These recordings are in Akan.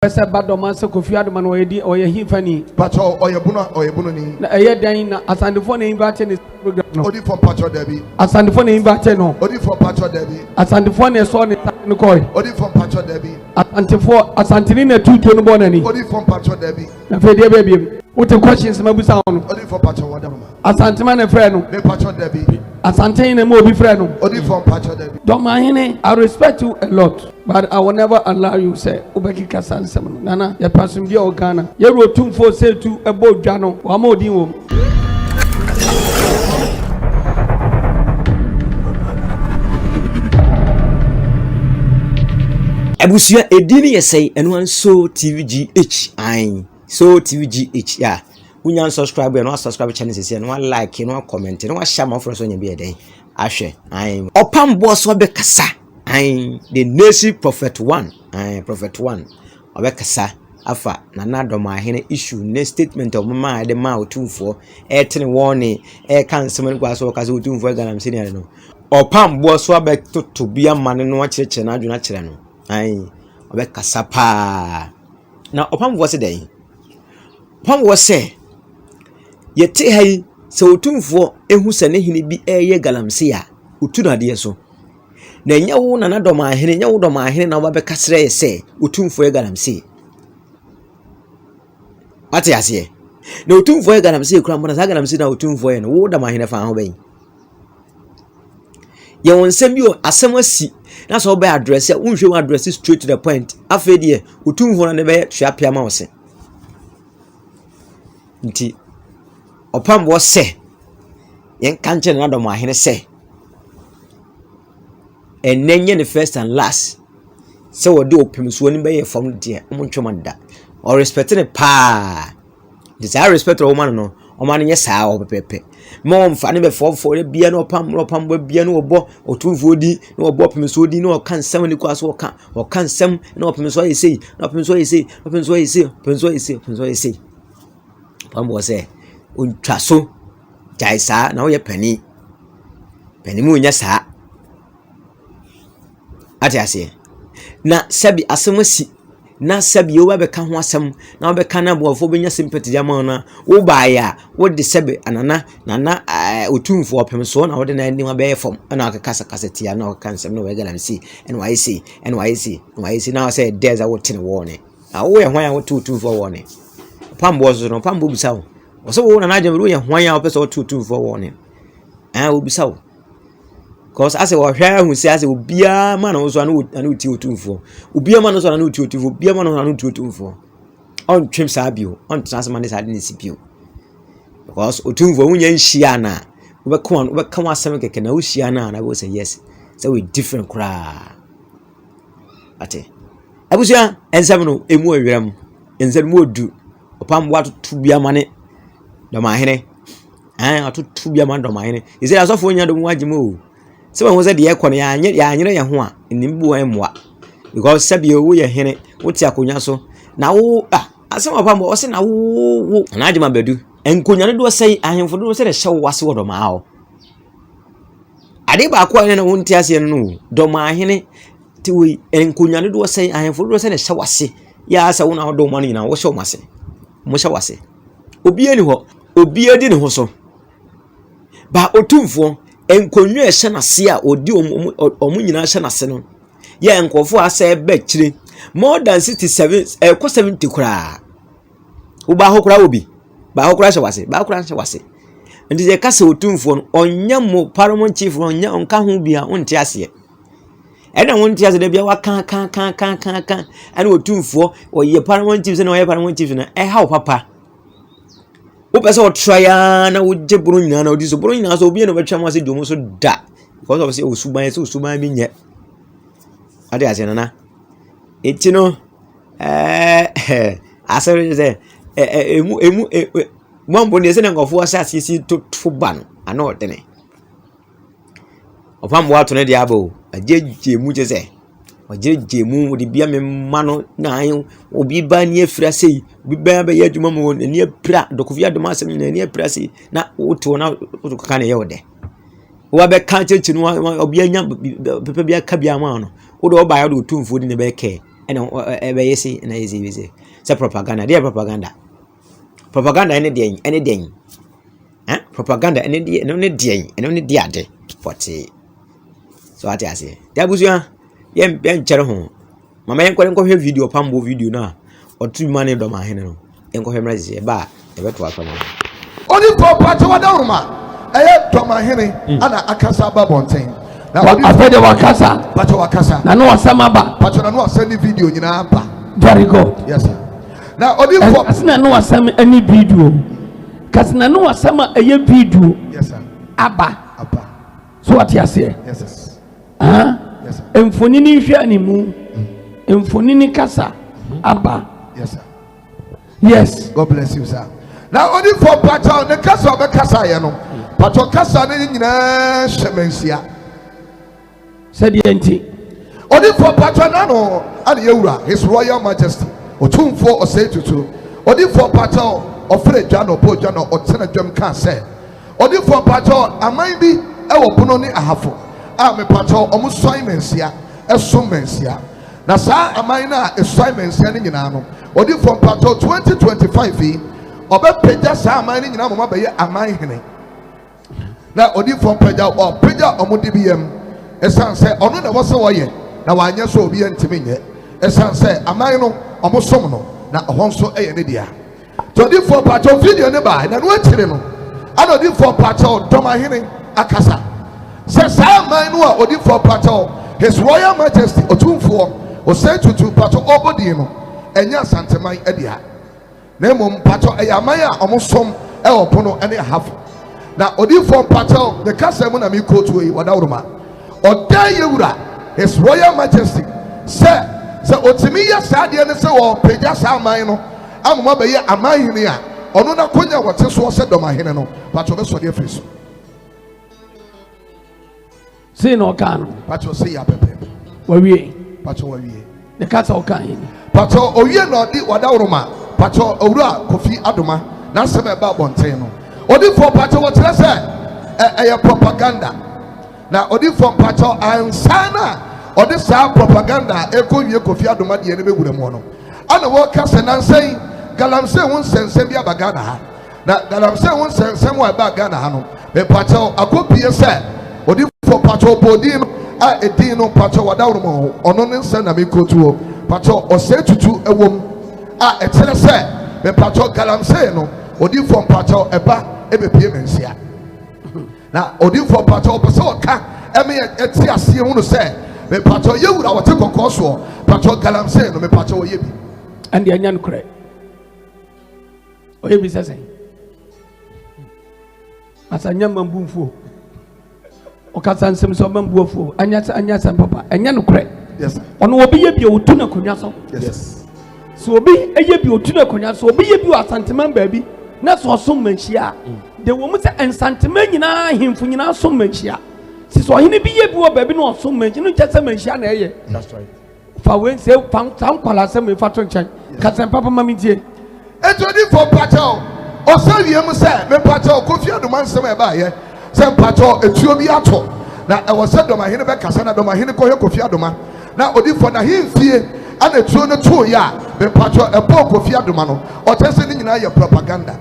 Pesa badoma se Kofi Adoma no yedi oye hifani pacho oyebuno ni na eye dan na Asantehene ne invite ne program no odi for pacho debi Asantehene ne invite no odi for pacho debi Asantehene ne so ne koy odi for pacho debi Asantehene ne tutu no bonani odi for pacho debi na fe de bebiem what questions mabusa no odi for pacho wadama Asantehene ne frɛ no me pacho debi Asantehene ne mo obi frɛ no odi for pacho debi Dormaahene, I respect you a lot, but I will never allow you say ubeki kasan semno nana ya pasum dia ogana ye Otumfuo Osei Tutu ebo dwano wa ma odin wo Abusia edini yesay eno an so TVGH ai so TVGH ya unya subscribe no subscribe channel sese no like no comment no share ma for so nya bi eden ahwe ai Opambour so be kasa ai the nation Prophet 1 ai Prophet 1 obe kasa afa na Dormaahene issue ne statement of mama de ma Otumfuo tene warning kan nsem kwa so kasa Otumfuo Galamsey ne no Opambour so be toto bia mane no akyerekyere na adwena kyere no ai obe kasa pa na Opambour se den Opambour se yete hai se Otumfuo ehu se ne hene bi eye Galamsey a otu na de so na nya wo na Dormaahene nya wo Dormaahene na oba be kasre se Otumfuo Galamsey ate ase na Otumfuo Galamsey kura mbona za Galamsey na Otumfuo no wo Dormaahene fa ho ben ye wonsem bi asem asi na so be address unhwe address straight to the point afedie Otumfuo na ne be twa pia ma wose nti Opambour se yen kanche na Dormaahene se enenye ne first and last se wo de opemsuo ni be ye fam de omontwomanda or respect ne pa desire respect woman no oman nye saa opepepe mo mfa ne be fofo bia no Opambour bia no obo Otumfuo di no obo opemsuo di no kan sem ni kwa so kan sem no opemsuo yesei no opemsuo yesei Opambour se untwa so jai saa na wo ye pani mu nya saa ate ase na sabi asemasi na sabi yo be ka ho asem na wo be ka na boafo be nya sympathy jama na wo ba ya wo de sabi anana na Otumfuo opemso na wo de na ni wa be fom na akakasa kasetia na kan sem na we Galamsey NYC na say there's a what in warning na wo ye hwan ya wo Otumfuo warning Opambour so no Opambour bisa wo so wo na ajam wo ye hwan ya wo pese wo Otumfuo warning wo bisa wo cause as we hwɛ hu say as obia ma na so na uti Otumfuo obia ma na so na uti Otumfuo obia ma na uti Otumfuo on twem saa bio on transman this adin sipio because Otumfuo wunya nhia na we be come asem keke na uhia na go say yes say we different kra ate abusia ensem no emu awiram ensem mu odu Opambour atutu bia ma ne Dormaahene atutu bia ma Dormaahene ise asofo nya do mu agimo se we ho se de ye kono ya anyere ye ho a nimbu an moa because sabi wo ye hene wo ti akonya so na wo asem Opambour wo se na wo na adima badu enkonya ne do sei ahemfo do se de hye wase wo Dormaahene ade ba ko ne na wo nti ase no Dormaahene ti we enkonya ne do sei ahemfo do se de hye wase ya sa wo na do ma no nyina wo hye wase mo hye wase obi ani ho obi adi ne ho so ba Otumfuo enkonyu ehye nase a odi omu nyina hye nase no ye enkofo asa be kire more than 67 ko 70 kura wo ba ho kura obi ba ho kura hye wase ba kura hye wase ndi je kase Otumfuo no onya mo parliament chief onya onka ho bia onti ase ena wonti ase de bia wa kan ana Otumfuo oye parliament chief na oye parliament chief na ha papa wo pese o try na wo je buru nyina na odi so buru nyina so obi na betwa mo se domo so da because of say osuban bi nye ade ase na eti no asere se emu mambo ne se na ngofo asase si to ba no ana odene Opambour ato ne dia abo ajeje mu je se ojeje mu de bia me ma no na ayo obi ba ni afira sei obi ba ba ye adwuma mo ni apira dokofia adwuma asem ni apira sei na woto na woto ka na ye wode wo ba ka chechi no obi anya pepe bia ka bia ma no wo do ba ya do Otumfuo di ne be ke yesi na easy easy. Say propaganda, dear propaganda. Propaganda any day. Propaganda any day, and only day, 40. So I say, there was your Ben Cherahon. Mamma ain't going to have video, Opambour video now, or 2 money Dormaahene. Ain't go him as a bar, a better one. Only for Patawadoma, I have Dormaahene and a Casaba Bontain. Now, I said, Wakasa, Patawakasa, Nano Samaba, Patano send the video in Ampa. Very good. Yes, sir. Now, only for Nano Sam any video. Casnano Sama a video. Yes, sir. Abba. So what you say? Yes, sir. Yes, sir. Emfonini Shanimu, Emfonini Casa, Abba. Yes, sir. Yes. God bless you, sir. Now, only for Pato, the Casa of the Casayano, Pato Casa in Shemensia. Said the anti. Only for Patronano and Yura, His Royal Majesty, Otumfuo Osei Tutu II. Only for Pato, or Fred Jano, Pojano, or Senajum can say. Only for Pato, I might be our Punoni Ahafo. I'm a Pato, almost Simonsia, a Sumensia. Nasa, a minor, a Simonsia in Yanano. Only for Pato 2025, or Peja Sa mining in Amabaya, a mine. Now, only for Peja or Peja or Mudibim. Esan say ono na wose woye na wanya so obi antimi nye esan say aman no omosom no na ohonso eye ne dia to di for pato video ne ba na no atire no ana di for pato Dormaahene akasa say sa aman no a odi for pato His Royal Majesty Otumfuo Osei Tutu pato obodi no enya Asanteman adia na mom pato eye aman a omosom e opono ene hafo na odi for pato the kasa mu na mi kotu yi wadawroma Odayura, His Royal Majesty, Sir, Otimiya Sadia, and so Peja Samino, Amabaya, Amainia, Onuna Kunya, what else was said Dormaahene, but of us for the face. Say no can, but you say, Pepe, where we, Pato, the castle kind. Pato, Oye, not the Wadauroma, Pato, Ora, Kofi Adoma, Nasama Bonteno. Odi for Pato, what I say, a propaganda. Now, odi from Pato ansana, odi sa propaganda, eko ye Kofi Adoma di enebe guremono. Ana woka senanse, Galamsey won sense bia bagana ha. Na Galamsey won sense mo bagana ha no. Be Pato akopie se, odi for Pato bodin a edin no Pato wadawromo, ono ne nse na me kotuo. Pato Osei Tutu ewom a etere se, be Pato Galamsey no, odi from Pato eba ebe pie mensia. Na odi for Pato person ka eme eti asie hu no say me Pato yewura wote kokoso Pato Galamsey no me Pato oyebi and the anyan kure oyebi say asanya mambumfo okasa nsem so mambuofo anya san papa anyan kure. Yes sir. Ono obi yebi otu na konya so. Yes. So obi eyebi otu na konya so obi yebi Asanteman baabi na so som manhia de wo mu se Asanteman nyina himfu nyina som manhia si so hene bi yebi wo baabi na som manhia no kyese manhia na eye. That's right. Fa we se fan kwala se me fa to nchen ka sen papa mami die Edi for Pato osawie mu se me Pato Kofi Adoma nsem e ba ye se Pato etuo bi ato na e wo se Dormaahene be kasa na Dormaahene ko he Kofi Adoma na odi for na himfie ana etuo no to ya me Pato e bo Kofi Adoma no o tese ni nyina ye propaganda.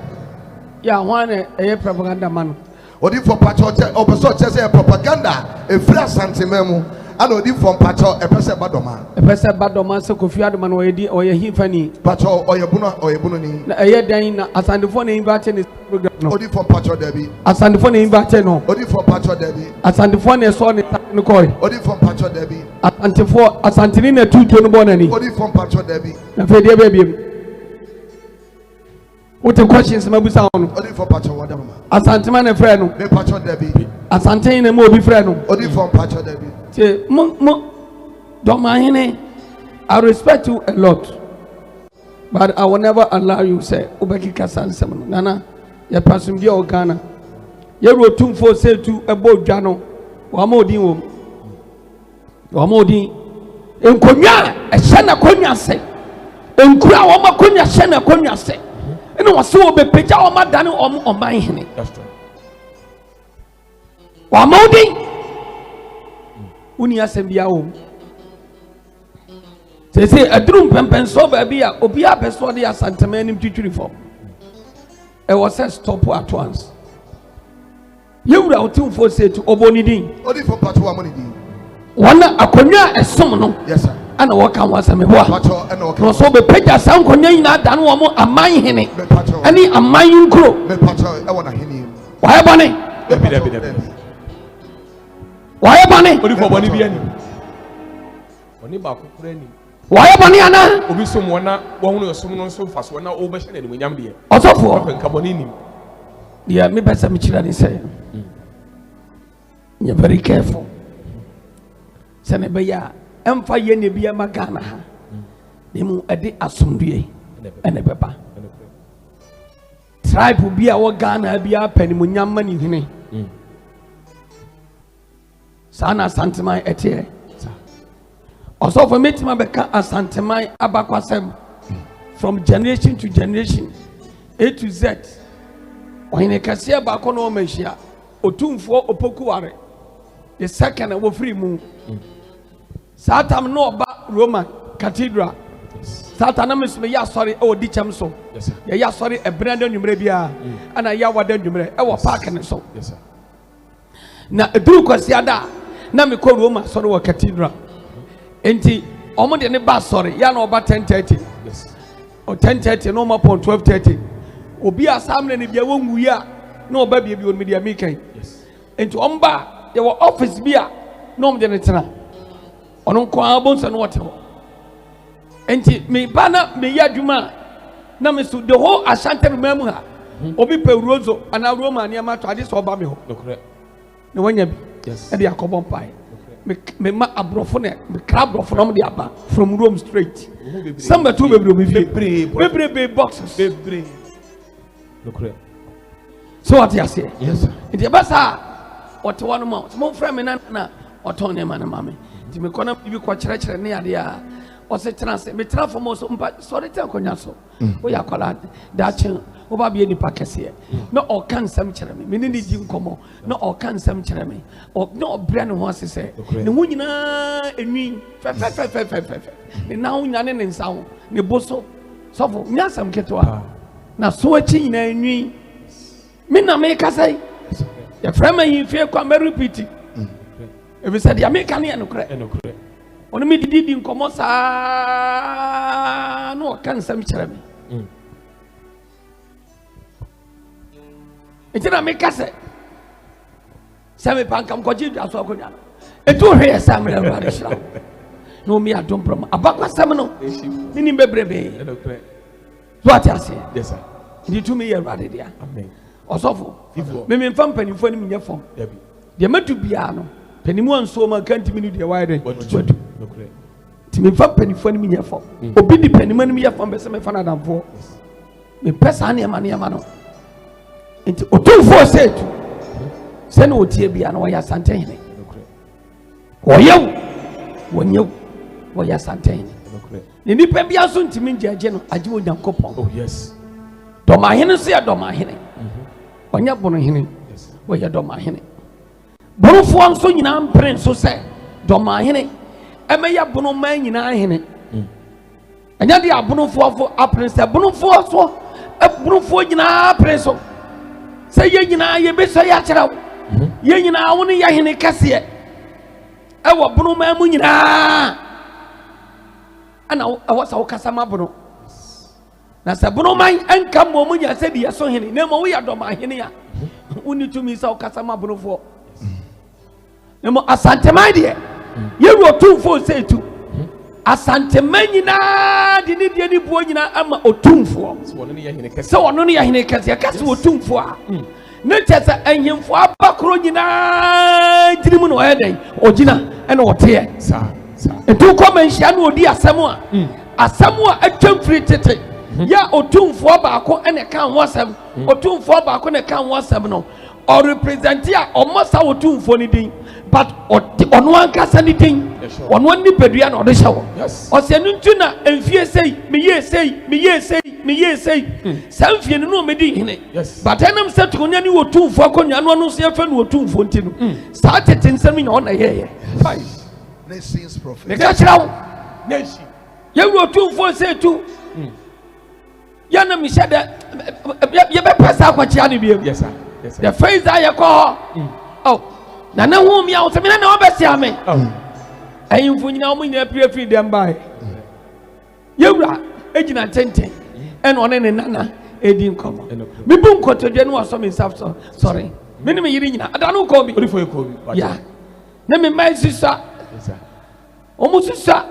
ya wane eye propaganda man Odi for Pato o person say propaganda e free Asanteman mu ana odi for Pato e pese badoma se Kofi Adoma no oye himfani Pato oyebuno ni na eye dan na Asantefo na invite ne program no odi for Pato Debi Asantefo na invite no odi for Pato Debi Asantefo na so ne koy odi for Pato Debi Asantehene na tutu no bonani odi for Pato Debi na fe de bebiem. What the questions mabusa no odi for Pato Wadama Asanteman na frɛ no me Pato Debi Asantehene mo obi frɛ no odi for Pato Debi. mo Dormaahene, I respect you a lot, but I will never allow you say ubeki kasansem no nana ya pasum dia Ghana ye Otumfuo Osei Tutu ebo dwa no wa ma odin enkonya ehye na konya se enkura wa ma konya hye na konya se ene wo se obepeja wa ma dane oman hene. That's right. Wa ma odin uni asem bia wo say a drum pempen so baby obia person dey Asantehene twitwiri for e was say stop at once yewura Otumfuo Osei Tutu obonidin odi for part wa money din wana akonya esom no yes sir ana waka wasame boa pato ena waka no so be pagya san konya nyina dan wo mo amanhene ani aman nkro me pato e wona hene waye bone waye bone odi for bone bi ani oni ba kokura ni waye bone ana obi som wona wo hu no som no so fa so na o be hye na nyam de osofo nka bone ni yeah me pesa me chira ni say you're very careful sene be ya emfa ye ne bia magana ha demu ade asomdue ene beba tribe bia wo Ghana bia panimu nyamma ni hene sana Asantehene etie also for me to beka Asantehene abakwasem from generation to generation A to Z ohine kase ba ko no mehia Otumfuo Opokuware the second wo free mu Satam no ba Roman Cathedral. Satan me ya sorry o di chem so. Yes sir. Ya sorry e brand nwumre bia ana ya wada nwumre e wo park ne so. Yes sir. Na eduru kwasi ada na me ko Roma sorry wo Cathedral. Enti omo de ne ba sorry ya na oba 10:30. Yes. O 10:30 no ma pon 12:30. Obi asamne ne bia wonwu ya na oba bia bi on media mekan. Yes. Enti omba ye wo office bia no mo de ne tena. Ono kwa bonsa no wote ho enti me bana me yadwuma na me so the whole Asantehene memu ha obi pe rozo ana Roma ne ma to ade so oba me ho ne wanya bi yes e de akobon pai me ma abrofo ne me crab brofo no de aba from Rome straight samba to bebre obi bebre boxes bebre so what you say yes sir enti e basa wote wano ma mo frame me na oton ne ma na mame enti me kona bi kwa kire ne ade a o se transe me trafo mo so mpa sorry te akonya so o ya kwala da chen o ba bia ni pakese na o kan sam kire me ni di nkomo na o kan sam kire me o na o bra ne ho asese ne hu nyina enwi fe ne na hu nyane ne nsa ho ne boso sofo nya sam ketwa na so achi nyina enwi me na me kasai ya frama yin fie kwa me repeat ebi said ya me kan ya no kre onu mi didi nkomo saa no kan sam kire me etina me kase same pankam ko ji aso akonya etu hwe sam na ruade shira no mi adom prom abakwa sam no ni bebrebe so atiase yes sir ndi tu mi ye ruade dia amen osofo me mfa mpanifo ni mnyɛ fam de matu bia no panimu anso ma kanti minu de why den wadu ti me mfa mpanifo ni mnyɛ fam obi di panimu ni mnyɛ fam be se me fa na damfo me pesa ne ma no enti Otumfuo Osei Tutu se na otie bia no ya Asantehene oyew wonyew wo ya Asantehene ni nipa bia so ntimi njaje no age wo Nyankopɔn oh yes Dormaahene so ya Dormaahene onya Dormaahene wo ya Dormaahene borofo nso nyina mpren so se Dormaahene emeya bono man nyina hene anya de abonofo afo apren se bonofo so borofo nyina apren so se ye nyina ye be so ya kyerɛw ye nyina wo ne ya hene kase e wo bono man mu nyina ana wo sa wo kasa ma bono na se bono man anka mo mu nya se bi ya so hene na mo wo ya Dormaahene a woni tumi sa wo kasa ma bonofo na mo Asantehene de ye ru Otumfuo Osei Tutu Asantehene nyina de ne de ni buo nyina ama Otumfuo so wono ne ya hene kase se wono ne ya hene kase kase Otumfuo a ne tesa enhemfo abakro nyina dirimu no heden ogina ene wote sa etu komenhia no odi asɛm a atwamfiri tete ya Otumfuo baako ene kan ho asɛm Otumfuo baako ne kan ho asɛm no or represent ya omosa Otumfuo ni din but ono ankasa ni din ono ni pedua na ɔde hyewo ɔse nuntu na emfie sei meye sei sanfie no me di hene but enam se tonya ni Otumfuo akonya no no so yefa no Otumfuo nti no saa tete nsɛm nya ɔna yeye nations prophet ne ka kyerɛw nation You wrote Otumfuo Osei Tutu. Yana mi said that you be pass out what you be. Yes, sir. Yes, sir. The phrase that you call. Oh, Nana whom you also mean no best yame. And you for now when you free them by. You are agent attending and on any nana. Edin come. Me bun ko to dwanu aso me saf so. Sorry. Me ne me yiri nyina. Ada no ko bi. Odi for ko bi. Yeah. Na me mai sisa. Yes sir. Omo sisa.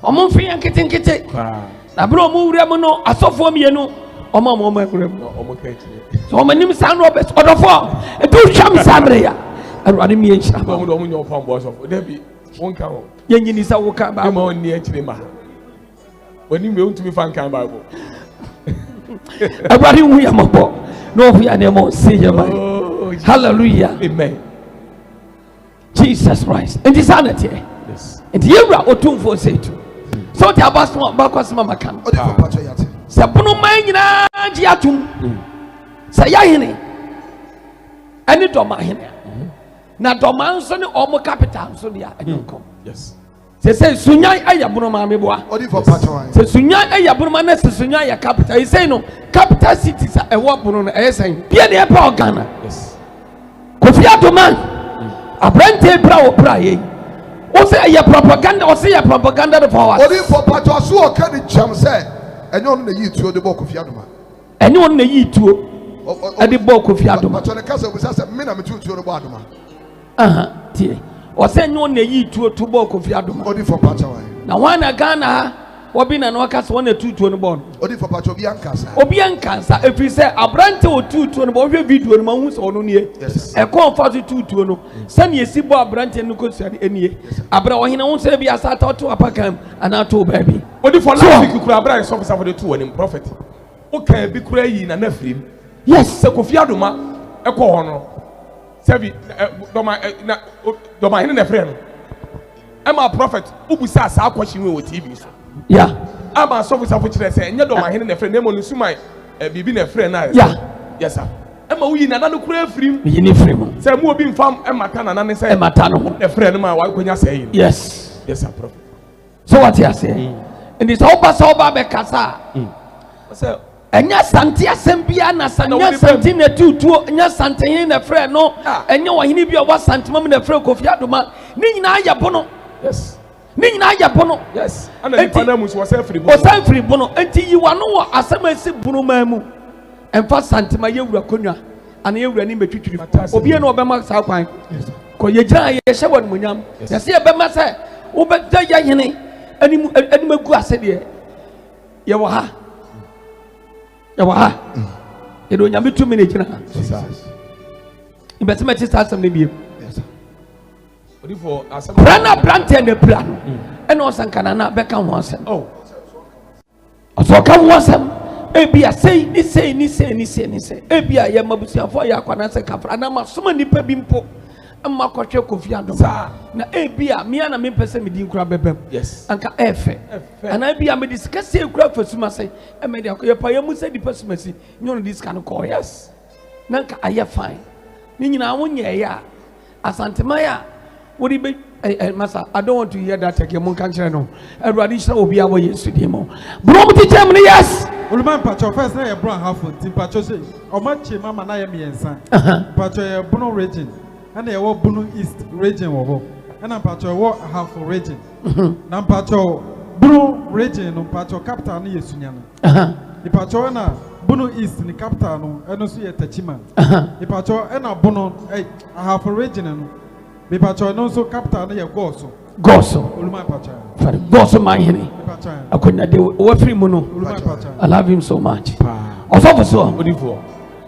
Omo fi nkete. Na bro omo wura mu no asofo mienu. Omo ekure mu. Omo ka chi. So omo nim san Robert odofo. E do hwam samre ya. Awurade me enhyira. Omo nyo Opambour asofo. Da bi won ka ho. Yenyini sa wo ka ba. E ma on ni akire ma. Wani me untumi fan kan Bible. Everybody who ya mobo no we anymore say your mind. Hallelujah. Amen. Jesus Christ. And this sanity. Yes. And the era Otumfuo Osei Tutu. So the abas bakwas mama kan. Odifo pacho yate. Se bunu man nyina ji atum. Se ya hene. Ani Dormaahene. Na Dormaahene so ne omo capital so dia enkom. Yes. Se sunyan aya bunu ma meboa. Odifo pacho wan. Se sunyan aya bunu ma na se sunyan ya capital. He say no capital cities e wo bunu no e say. Bia de e pa Ghana. Yes. Kofi Adoman. Abrante bra wo bra ye. O say ya propaganda, o say ya propaganda for us. Odifo pacho so o ka ni cham say enyo no na yi tuo de bo Kofi Adoma. Enyo no na yi tuo. E de bo Kofi Adoma. Pacho ne ka say busa say me na me tuo no bo Adoma. Tie. O say enyo no na yi tuo to bo Kofi Adoma. Odifo pacho wan. Na wana Ghana obi na no aka so na tuo no bo. Odifo pacho bi ankasa. Obi ankansa efi say abrante o tuo no bo hwe video no ma hu so no nie. Yes. E kon fa tuo no. Sani esi bo abrante no ko suade enie. Abra ohina hu say bi asata to apakam ana to baby. Odifo last week kura abra so for the two and prophet. O kan bi kura yi na nafrim. Yes, Se Kofi Adoma e ko ho no. Sebi Dormaahene na frɛ no. Ama prophet ubusa sa akwahyi we TV so. yeah. Ama so for kyerɛ sɛ enye Dormaahene na frɛ na mo nsumai bibi na frɛ na. Yeah. Yes sir. Ama wuyi na no kura afrim. Me ni frame. Sɛ mu obi mfam emata na ne sɛ. Emata no ho. Na frɛ no ma wa konya sɛ yi. Yes. Yes sir prophet. So what you say? And it's all be kasa. Sɛ Enya santi asembia na sanya santi na tutuo enya Asantehene na frɛ no enya wahini bi a wa santimam na frɛ Kofi Adoma ni nyina ya bono. yes. Ni nyina ya bono. Yes. Ana nipa na musu wasa free bono. Osan free bono enti yiwa no wo asamasi bono mamu. Emfa santima yewura konwa ana yewura ni metwitwiri. Obi na obema sa kwan. Ko yegyina ye hye won munyam. Ya se ebema se wo be da ya hene animu gu ase de. Ye wo ha. Yawa you don't have 2 minutes. In better matches, some maybe. Yes. Odifo asem. Brana brand and the plan. And also canana back on once. Oh. So come once. Ebia say. Ebia Yamabusia for Yakwana Kafra. And I'm so many pebimpo. I'm my coach Kofi Adoma. Na ebia me and me person me din kura bebem. Yes. Anka efe. And ebia me discuss e kura for suma say e me dia ko pa yamu say di person masi nyo this kind of call. Yes. Nanka aye fine. Ni nyina wonye ya. Asantema ya. What be masa I don't want to hear that again. Mon kan kire no. Awurade hira obi awo Yesu di mo. Bro mo ti chem ni yes. Oluman pacho first na ye brown half tin pacho say o ma che mama na ye miensa. Pacho ye Bunu region. And they were Bunu East region wobo. And I'm patcho war half region. Nam patcho Bunu region no patcho capital ni Yesunyano. The patcho na Bunu East ni capital no and also ye Tachima. The patcho na Bunu half region no. The patcho no so capital ni ye Goso. Oluman patcho. Goso Mahene. Akonya de wo free mu no. Oluman patcho. I love him so much. Also so Odifo.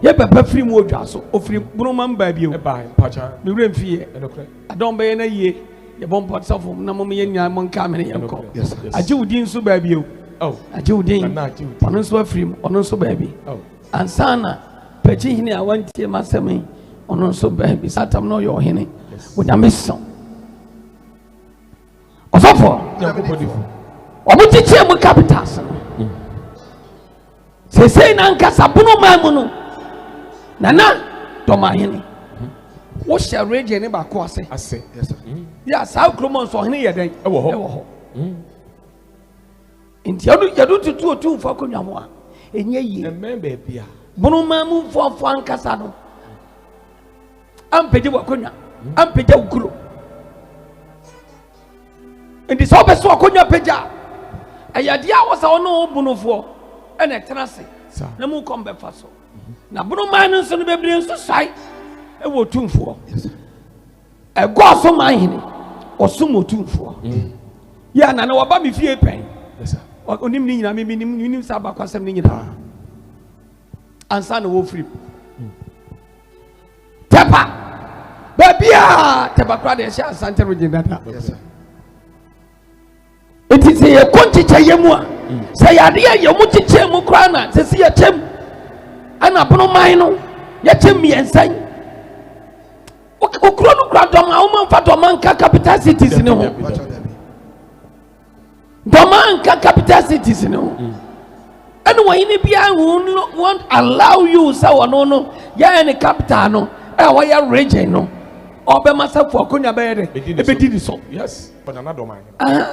Ye papa free mu odwa so ofri bunu man ba bi o E ba pacha. me wura mfie Enokre. adon be na ye ye bom pot sofo na mom ye nya mon ka me ye nko Yes. aje udin so ba bi o Oh. aje udin Na aje udin. ono so afri mu ono so ba bi Oh. ansana pechi hini awantie masemi ono so ba bi satam no yo hini wonya meso osofo Yakobo Odifo. omo tiche mu capitals se sei na nkasa bunu mamu no Nana Dormaahene. What shall rage any back ase? Ase. Yes. Yeah, South Cromon so hene yeden. E wo ho. nti ya do tutu Otumfuo akonnwa mo a enye yi member bia bono mamu fofo ankasa no ampeje wakonnwa ampeje ukuro nti so be so akonnwa peja ayade a wosa ono bonofo ene tenase na mu kombe fa so na bono man nso no bebre nso sai e wo Otumfuo ego so man hene osum Otumfuo ya na waba me fie pen yes sir onim ni nyina me nim sa ba kwasem ni nyina ansa na wo free tepa babia tepa kwa de sha Asante region data yes sir it is a konchicha yemu a say ade ya yemu chiche mu kra na se ya chem ana bono man no ya chem yensan okro no kra dom a wo man fa dom anka capital cities ne ho Domanka capital cities no. And when you be won't allow you so no ya any capital no why ya region no obe masa for konya be did so yes but another man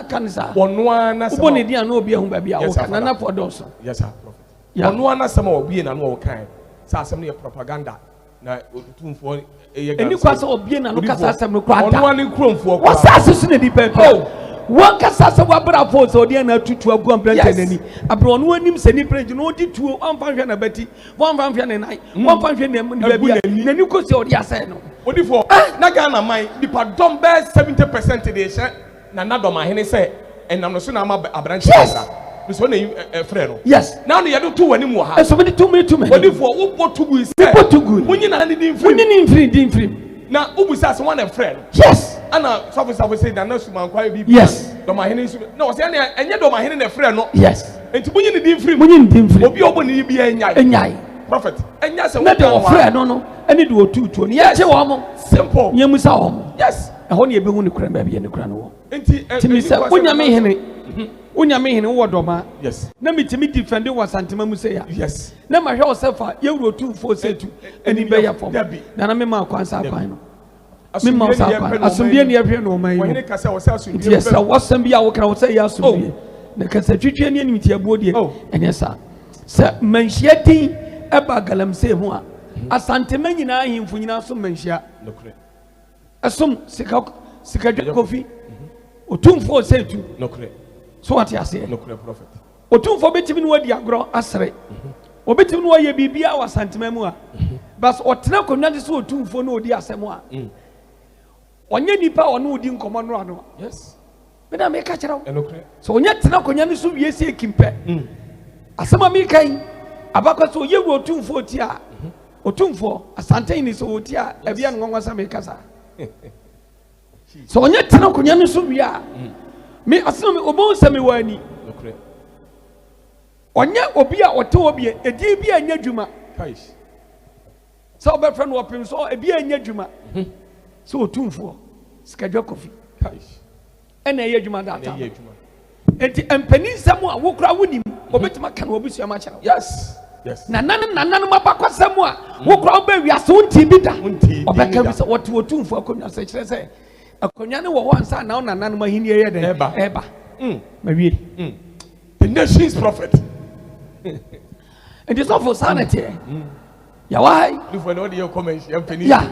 can sir ono ana so one dia no obi ehun ba bia wo kana na for dos yes sir prophet ono ana sama obi na no wo kan sa asem no propaganda na Otumfuo eni kwa so obi na no kasa asem no kwa ono ani kromfuo kwa sa asesu na di pepe one kasa se wabra for so dia na tutu agu ambrante nani abro no anim se ni preju no di tuo amfanhwe na bati amfanhwe ne nai amfanhwe ne bia nani ko se odi ase no odifo na Ghana man dipa dom be 70% de hye na Dormaahene se enam no so na ama abrante kasa so na frɛ no yes now no yedo to wani mu ha so many too many odifo wo botugu se botugu munyi na ne din free na ubusa se one friend yes ana so say na na suma kwa bi yes Dormaahene su na o se na enye Dormaahene na friend no yes enti munyi ne din free obi obo ne bi enyai prophet enya se na de o friend no ene de otutuo ne ye che wo mo simple nye musa wo mo yes ho ne ebe hu ne kura ba bia ne kura no wo enti mi se unyame hene wo doma yes na mitimi defend wo Asantema mu se ya yes na ma hwe osefa ye wuro Otumfuo Osei Tutu eni be ya fom na me ma kwansa kwan no me ma sa kwan asumdie ne yehwe no man wo kasa wo se asumdie yes wasam bia wo kra wo se ya asumdie na kasa twitwe ne anim tiabuo die ene sa se manhia din eba Galamsey ho a Asantema nyina ahimfo nyina so manhia nokre asom sika kofi Otumfuo Osei Tutu nokre so what you say nokre prophet Otumfuo betimi no wadi agro asre obetimi no ye bibia wa Asantema mu a bas otena konwa de so Otumfuo no odi asem a onye nipa ono odi nkomo no ano yes me na me ka kira nokre so onye tena konwa ne so wie se kimpe asem a me kai abakwa so ye Otumfuo ti a Otumfuo Asantehene so oti a ebia no ngwa sa me kasa so onye tena konwa ne so wie a me asem obo se me wani nokre onye obi a ote obi edi bi anya dwuma kaish so obefra no opim so ebi anya dwuma so Otumfuo skadwa kofi kaish ena ye dwuma data enti empani samu a wokura wonim obetima kan obusua ma kira yes na nanan mabakwasam a wokura oba wiase wonti bi da obeka bi so wote Otumfuo akonya se kire se akonya ne wo ho ansa na nanan mahini ye den eba mawie the nation's prophet it is not for sanity ya why do for no dey comment ya penny ya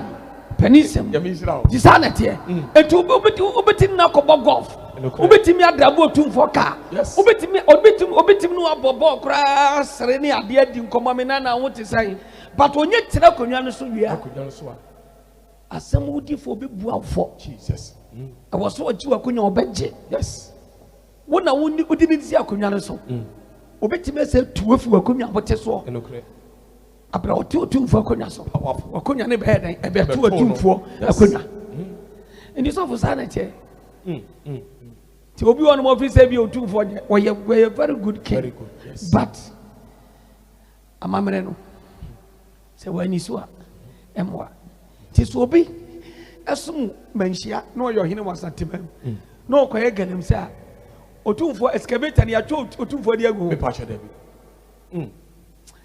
penisem ya misra di sanity etu obetim na kobo golf obetim adrabo Otumfuo ka obetim no abobo kra sere ne ade adi nkomo me na wote sai but onye tira konwa no so wia asem wodi fo bebu afo Jesus awoso oji wakonya obeje yes wona woni odi ni si akonwa no so obetim ese tuwafu wakonya bote so enokre abra Otumfuo akonya so wakonya ne be hedan ebe tu Otumfuo akonya and it's for sanity ti obi won mo fi say bi Otumfuo we very good king yes. but amamre no se wani so a emwa ti so obi esum manhia no yo hene Asantema no koye Galamsey a Otumfuo excavator ne ya Otumfuo di agu me pacha David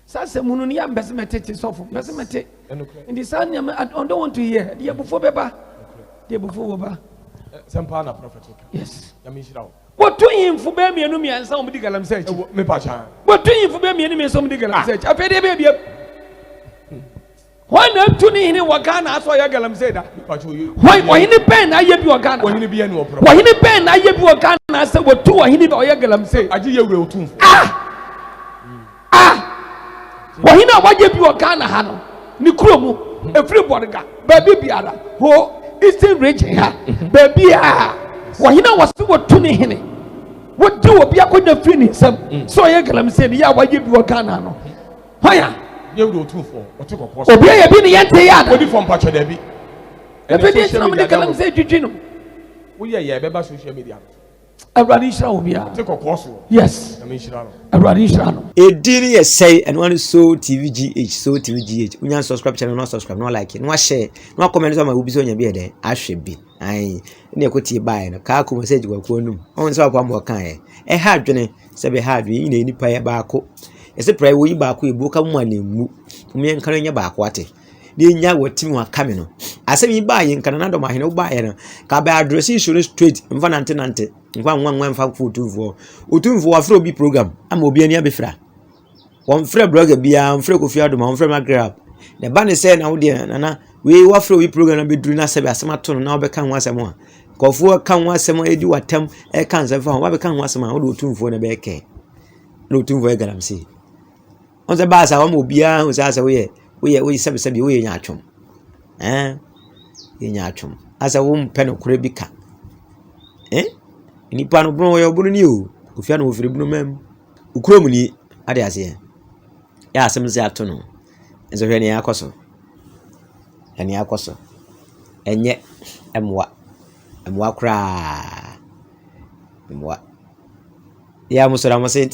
sasa munu ni ambese metete sofo ambese mete and the son I don't want to hear the before beba the before beba sempa na prophet yes ya mishira What to him for baby and me and somebody Galamsey? Me pacha. What to him for baby and somebody Galamsey? I paid a baby. Why not to him in Wakana? I saw your Galamsey. Why in the pen? I have you a gun. When you be any problem. Why in the pen? I have you a gun. I said, what two are in it or your Galamsey? I do you will too. Why in a why have you a gun? Hano, Nikromu, a free water gun, baby biara, who is still raging her, baby. Why in a was to what to him? What do a be a good finish? So I Galamsey, yeah, why give you a gun? Why? You will too for or took a course. Oh, be a bit yet. What from Pacha Debbie? And if it is somebody Galamsey, Gino. We are yeah, social media. A radisha, take a course. Yes, I mean, a radisha. A didn't say and one is so TVGH, so TVGH. We not subscribe channel, not subscribe, not like it, no share, no comment on my will be on your beard. I should be. I near could buy a car message will go no. On so one more kind. A hard journey, say hard we in any pay barco. It's a prayer we back we book a money, me and carrying your back water. The young what team were coming. I say me buying Canada, my no buyer. Cabba address should straight in Van Antenante. One for Otumfuo. Otumfuo Afro B program. I'm Obiania Bifra. One friend blogger be a freak of Yardom, one friend grab. The band is saying, oh dear, Nana, we were Afro B program be doing us a samaton now become once a more. Kofu come once a more, do attempt a cancer for what become once a more, Otumfuo in a bear. Otumfuo Galamsey. On the bus, I won't be a who's as away. We said we in Yachum. In Yachum. As a woman pen of Crebica. Eh? Any pan of bro, your bunny you. If you know for the blue Ukromuni, Adiasia. Ya, some say afternoon. And so any acoso. Any acoso. And yet, and what? And what cry? And what? Yeah, Mussolama saying,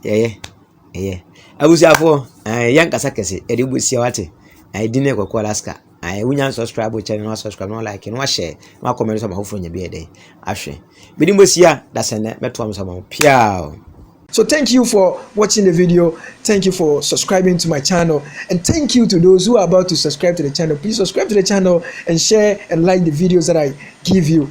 yeah. I was for young Casacasi, a little bit I didn't go Alaska. I wouldn't subscribe with channel, subscribe, no like, no share, no comments on my home from your day. Ashe. But in was here, that's a net metwam about Piao. So thank you for watching the video. Thank you for subscribing to my channel. And thank you to those who are about to subscribe to the channel. Please subscribe to the channel and share and like the videos that I give you.